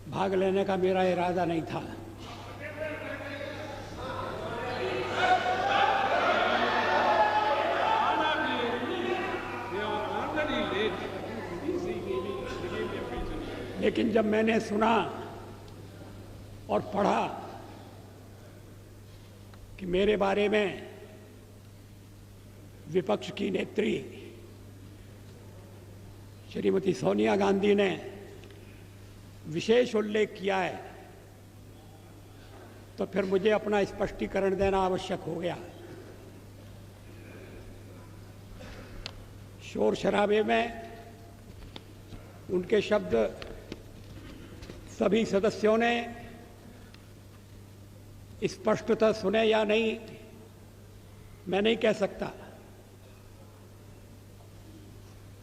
भाग लेने का मेरा इरादा नहीं था। लेकिन जब मैंने सुना और पढ़ा कि मेरे बारे में विपक्ष की नेत्री श्रीमती सोनिया गांधी ने विशेष उल्लेख किया है, तो फिर मुझे अपना स्पष्टीकरण देना आवश्यक हो गया। शोर शराबे में उनके शब्द सभी सदस्यों ने स्पष्टतः सुने या नहीं, मैं नहीं कह सकता,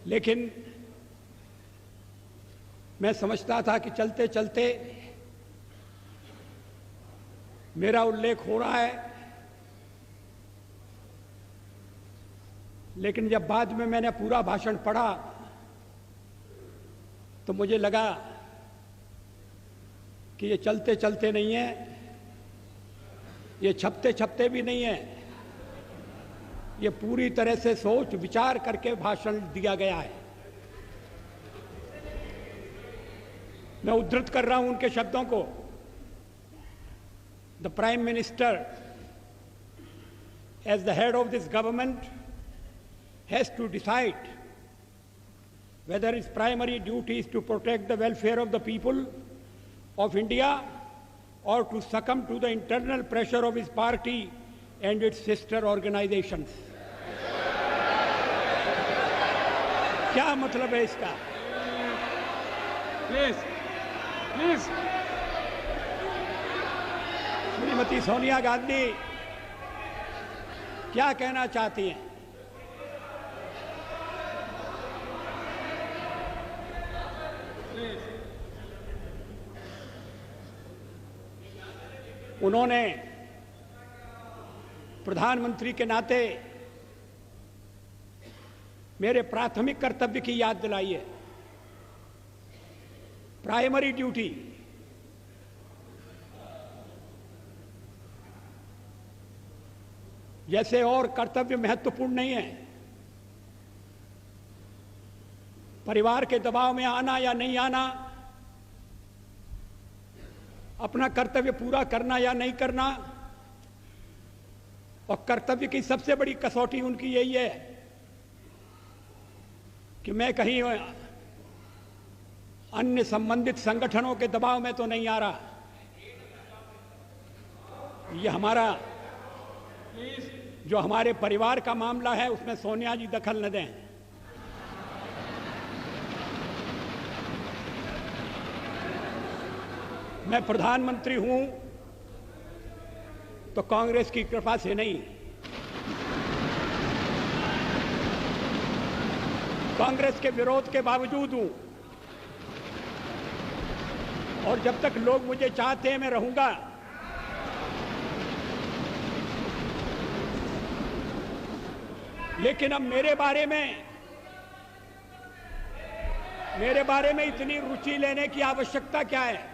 लेकिन मैं समझता था कि चलते चलते मेरा उल्लेख हो रहा है, लेकिन जब बाद में मैंने पूरा भाषण पढ़ा तो मुझे लगा कि ये चलते चलते नहीं है, ये छपते छपते भी नहीं है, ये पूरी तरह से सोच विचार करके भाषण दिया गया है। मैं उद्धृत कर रहा हूं उनके शब्दों को। The prime minister as the head of this government has to decide whether its primary duty is to protect the welfare of the people of India or to succumb to the internal pressure of his party and its sister organizations. क्या मतलब है इसका? Please. Shrimati Sonia Gandhi क्या कहना चाहती हैं? उन्होंने प्रधानमंत्री के नाते मेरे प्राथमिक कर्तव्य की याद दिलाई है। प्राइमरी ड्यूटी, जैसे और कर्तव्य महत्वपूर्ण नहीं है, परिवार के दबाव में आना या नहीं आना, अपना कर्तव्य पूरा करना या नहीं करना, और कर्तव्य की सबसे बड़ी कसौटी उनकी यही है कि मैं कहीं अन्य संबंधित संगठनों के दबाव में तो नहीं आ रहा। ये हमारा जो हमारे परिवार का मामला है उसमें सोनिया जी दखल न दें। मैं प्रधानमंत्री हूं तो कांग्रेस की कृपा से नहीं, कांग्रेस के विरोध के बावजूद हूं, और जब तक लोग मुझे चाहते हैं मैं रहूंगा। लेकिन अब मेरे बारे में इतनी रुचि लेने की आवश्यकता क्या है?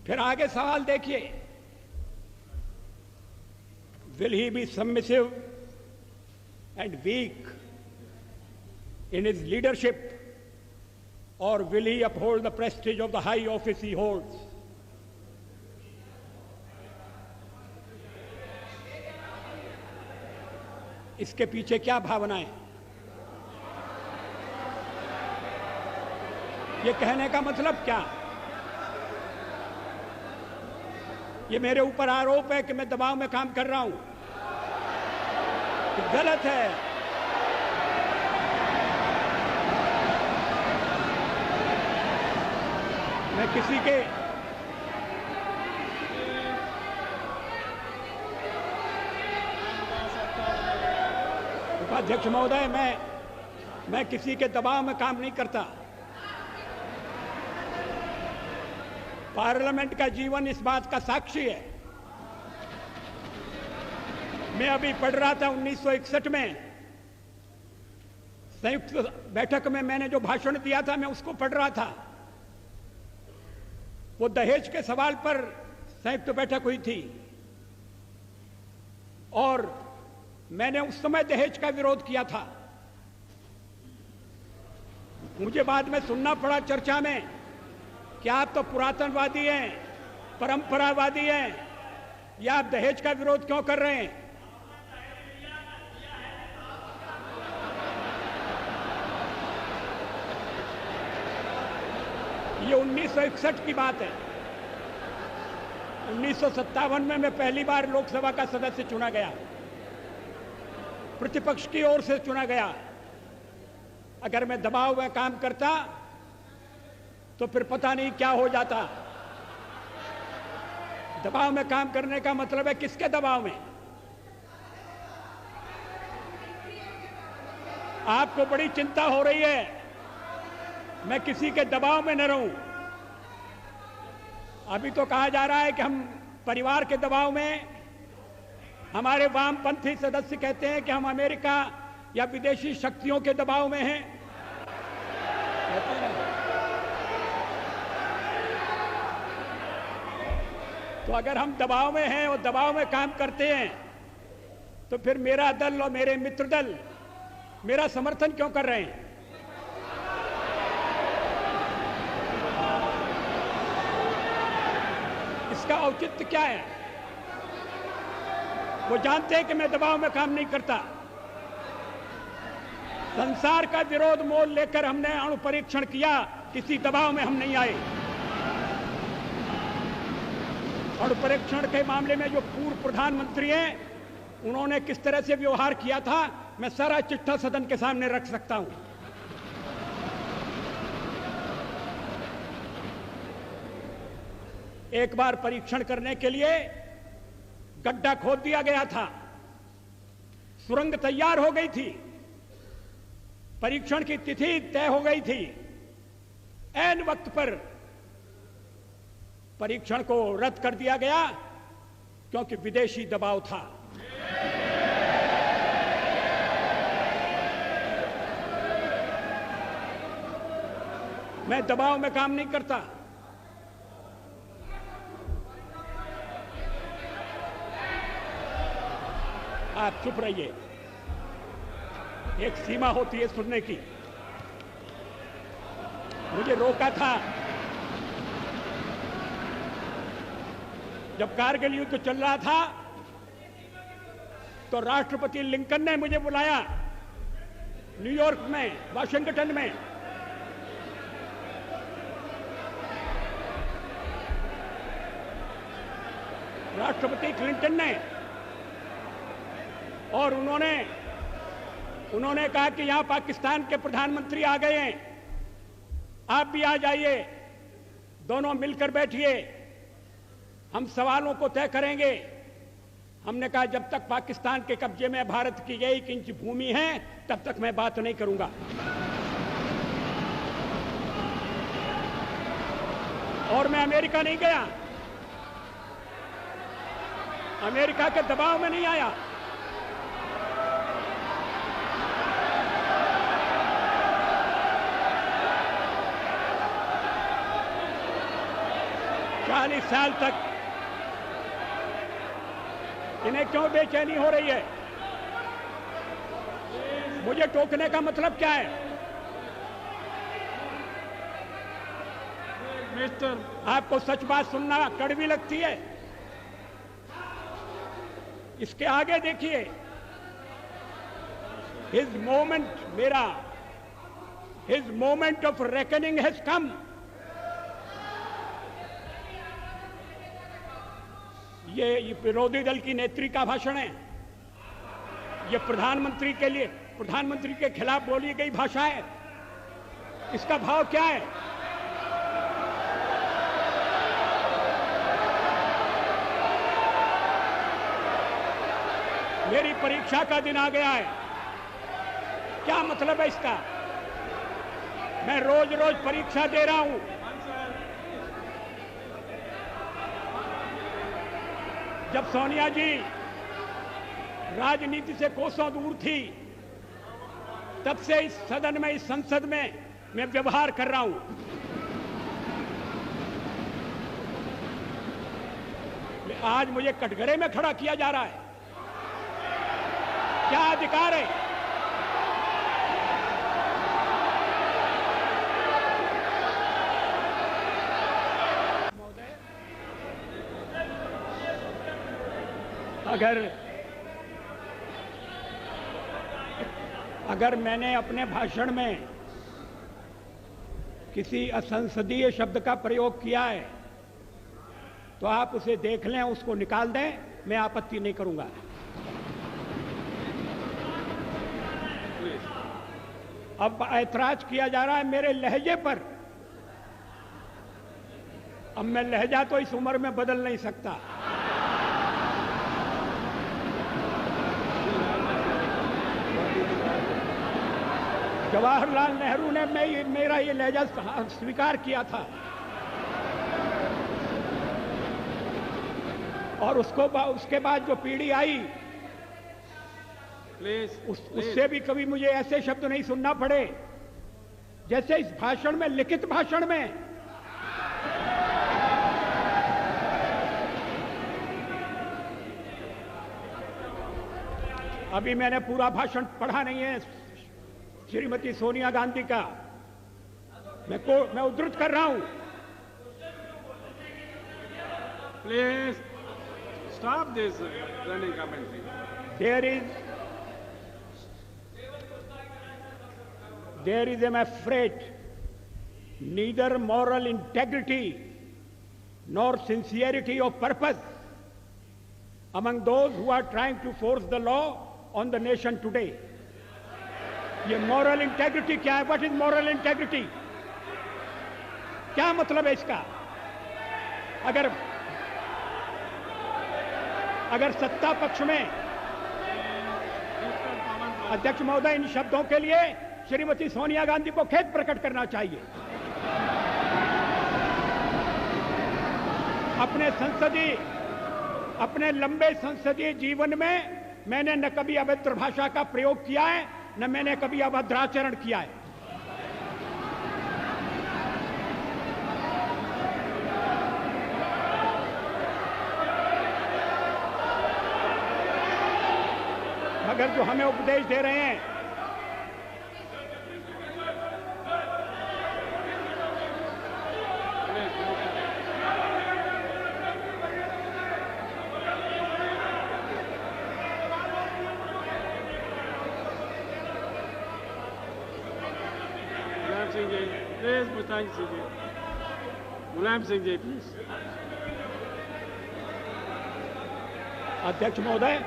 फिर आगे सवाल देखिए, will he be submissive and weak in his leadership or will he uphold the prestige of the high office he holds? इसके पीछे क्या भावना है? ये कहने का मतलब क्या? ये मेरे ऊपर आरोप है कि मैं दबाव में काम कर रहा हूं, गलत है। मैं किसी के उपाध्यक्ष महोदय, मैं किसी के दबाव में काम नहीं करता। पार्लियामेंट का जीवन इस बात का साक्षी है। मैं अभी पढ़ रहा था 1961 में संयुक्त बैठक में मैंने जो भाषण दिया था मैं उसको पढ़ रहा था। वो दहेज के सवाल पर संयुक्त बैठक हुई थी और मैंने उस समय दहेज का विरोध किया था। मुझे बाद में सुनना पड़ा चर्चा में कि आप तो पुरातनवादी हैं, परंपरावादी हैं, या आप दहेज का विरोध क्यों कर रहे हैं? ये 1961 की बात है। 1957 में मैं पहली बार लोकसभा का सदस्य चुना गया, प्रतिपक्ष की ओर से चुना गया। अगर मैं दबाव में काम करता तो फिर पता नहीं क्या हो जाता। दबाव में काम करने का मतलब है किसके दबाव में? आपको बड़ी चिंता हो रही है मैं किसी के दबाव में न रहूं। अभी तो कहा जा रहा है कि हम परिवार के दबाव में, हमारे वामपंथी सदस्य कहते हैं कि हम अमेरिका या विदेशी शक्तियों के दबाव में हैं। तो अगर हम दबाव में हैं और दबाव में काम करते हैं तो फिर मेरा दल और मेरे मित्र दल मेरा समर्थन क्यों कर रहे हैं? इसका औचित्य क्या है? वो जानते हैं कि मैं दबाव में काम नहीं करता। संसार का विरोध मोल लेकर हमने अणु परीक्षण किया, किसी दबाव में हम नहीं आए। अणु परीक्षण के मामले में जो पूर्व प्रधानमंत्री हैं उन्होंने किस तरह से व्यवहार किया था मैं सारा चिट्ठा सदन के सामने रख सकता हूं। एक बार परीक्षण करने के लिए गड्ढा खोद दिया गया था, सुरंग तैयार हो गई थी, परीक्षण की तिथि तय हो गई थी। ऐन वक्त पर परीक्षण को रद्द कर दिया गया क्योंकि विदेशी दबाव था। मैं दबाव में काम नहीं करता। आप चुप रहिए, एक सीमा होती है सुनने की। मुझे रोका था जब कारगिल युद्ध चल रहा था तो राष्ट्रपति लिंकन ने मुझे बुलाया न्यूयॉर्क में, वाशिंगटन में। राष्ट्रपति क्लिंटन ने, और उन्होंने कहा कि यहां पाकिस्तान के प्रधानमंत्री आ गए हैं, आप भी आ जाइए, दोनों मिलकर बैठिए, हम सवालों को तय करेंगे। हमने कहा जब तक पाकिस्तान के कब्जे में भारत की 1 इंच भूमि है तब तक मैं बात नहीं करूंगा। और मैं अमेरिका नहीं गया, अमेरिका के दबाव में नहीं आया। चालीस साल तक इन्हें क्यों बेचैनी हो रही है? मुझे टोकने का मतलब क्या है? मिस्टर, आपको सच बात सुनना कड़वी लगती है? इसके आगे देखिए, his moment of reckoning has come. ये विरोधी दल की नेत्री का भाषण है, ये प्रधानमंत्री के लिए, प्रधानमंत्री के खिलाफ बोली गई भाषा है। इसका भाव क्या है? मेरी परीक्षा का दिन आ गया है, क्या मतलब है इसका? मैं रोज रोज परीक्षा दे रहा हूं। जब सोनिया जी राजनीति से कोसों दूर थी तब से इस सदन में, इस संसद में मैं व्यवहार कर रहा हूं। आज मुझे कटघरे में खड़ा किया जा रहा है। क्या अधिकार है? अगर मैंने अपने भाषण में किसी असंसदीय शब्द का प्रयोग किया है तो आप उसे देख लें, उसको निकाल दें, मैं आपत्ति नहीं करूंगा। अब ऐतराज किया जा रहा है मेरे लहजे पर। अब मैं लहजा तो इस उम्र में बदल नहीं सकता। जवाहरलाल नेहरू ने मेरा ये लहजा स्वीकार किया था और उसके बाद जो पीढ़ी आई उससे भी कभी मुझे ऐसे शब्द नहीं सुनना पड़े जैसे इस भाषण में, लिखित भाषण में। अभी मैंने पूरा भाषण पढ़ा नहीं है श्रीमती सोनिया गांधी का, मैं उद्धृत कर रहा हूं। Please stop this running commentary. There is, I am afraid, neither moral integrity nor sincerity of purpose among those who are trying to force the law on the nation today. ये moral integrity क्या है? What is moral integrity? क्या मतलब है इसका? अगर सत्ता पक्ष में, अध्यक्ष महोदय, इन शब्दों के लिए श्रीमती सोनिया गांधी को खेद प्रकट करना चाहिए। अपने लंबे संसदीय जीवन में मैंने न कभी अभद्र भाषा का प्रयोग किया है, न मैंने कभी अभद्राचरण किया है। मगर जो हमें उपदेश दे रहे हैं, मुलायम सिंह जी प्लीज। अध्यक्ष महोदय,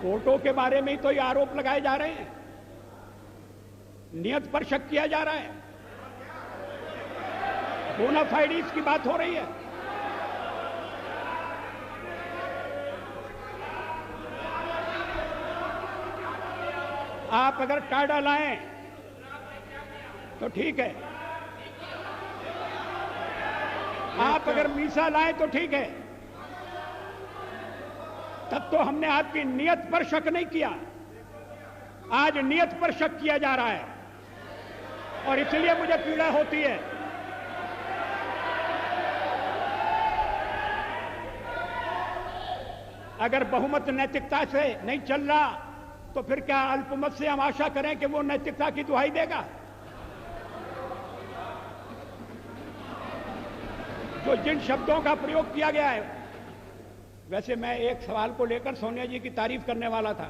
कोर्टों के बारे में ही तो ये आरोप लगाए जा रहे हैं, नियत पर शक किया जा रहा है, बोनाफाइड्स की बात हो रही है। आप अगर टाडा लाएं तो ठीक है, आप अगर मीसा लाएं तो ठीक है, तब तो हमने आपकी नियत पर शक नहीं किया। आज नियत पर शक किया जा रहा है और इसलिए मुझे पीड़ा होती है। अगर बहुमत नैतिकता से नहीं चल रहा तो फिर क्या अल्पमत से हम आशा करें कि वो नैतिकता की दुहाई देगा? जो जिन शब्दों का प्रयोग किया गया है, वैसे मैं एक सवाल को लेकर सोनिया जी की तारीफ करने वाला था।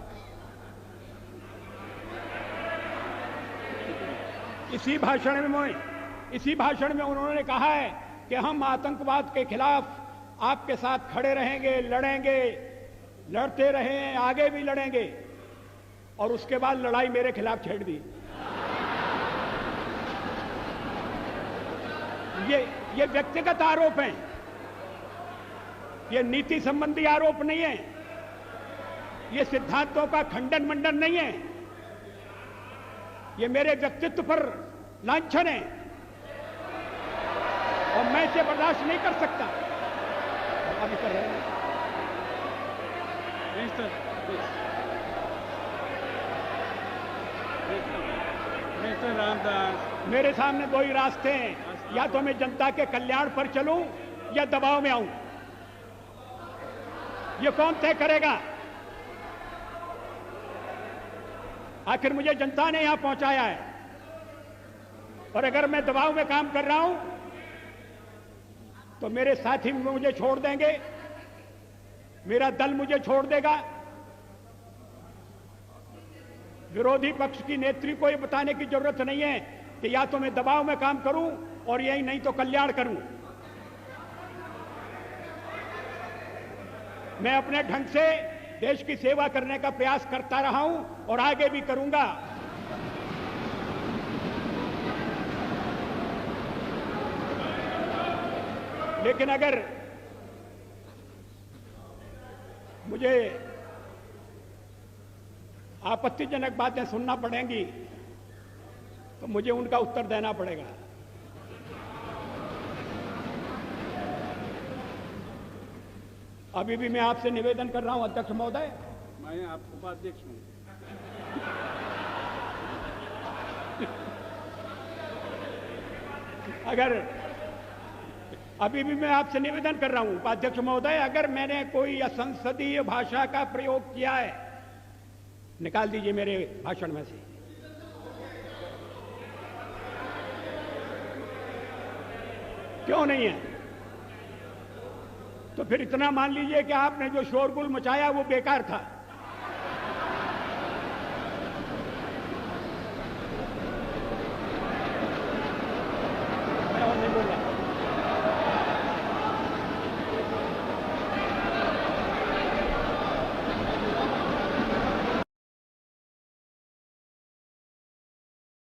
इसी भाषण में उन्होंने कहा है कि हम आतंकवाद के खिलाफ आपके साथ खड़े रहेंगे, लड़ेंगे, लड़ते रहे, आगे भी लड़ेंगे, और उसके बाद लड़ाई मेरे खिलाफ छेड़ दी। ये व्यक्तिगत आरोप हैं, ये नीति संबंधी आरोप नहीं है, ये सिद्धांतों का खंडन मंडन नहीं है, ये मेरे व्यक्तित्व पर लांछन है और मैं इसे बर्दाश्त नहीं कर सकता। अभी कर रहे हैं। Minister, please. Mr. Ramdas, मेरे सामने दो ही रास्ते हैं, या तो मैं जनता के कल्याण पर चलूं या दबाव में आऊं। ये कौन तय करेगा? आखिर मुझे जनता ने यहां पहुंचाया है, और अगर मैं दबाव में काम कर रहा हूं तो मेरे साथी मुझे छोड़ देंगे, मेरा दल मुझे छोड़ देगा। विरोधी पक्ष की नेत्री को ये बताने की जरूरत नहीं है कि या तो मैं दबाव में काम करूं और यही नहीं तो कल्याण करूं। मैं अपने ढंग से देश की सेवा करने का प्रयास करता रहा हूं और आगे भी करूंगा। लेकिन अगर मुझे आपत्तिजनक बातें सुनना पड़ेंगी तो मुझे उनका उत्तर देना पड़ेगा। अभी भी मैं आपसे निवेदन कर रहा हूं अध्यक्ष महोदय, मैं आप उपाध्यक्ष हूँ। अभी भी मैं आपसे निवेदन कर रहा हूं उपाध्यक्ष महोदय, अगर मैंने कोई असंसदीय भाषा का प्रयोग किया है, निकाल दीजिए मेरे भाषण में से। क्यों नहीं है? तो फिर इतना मान लीजिए कि आपने जो शोरगुल मचाया वो बेकार था।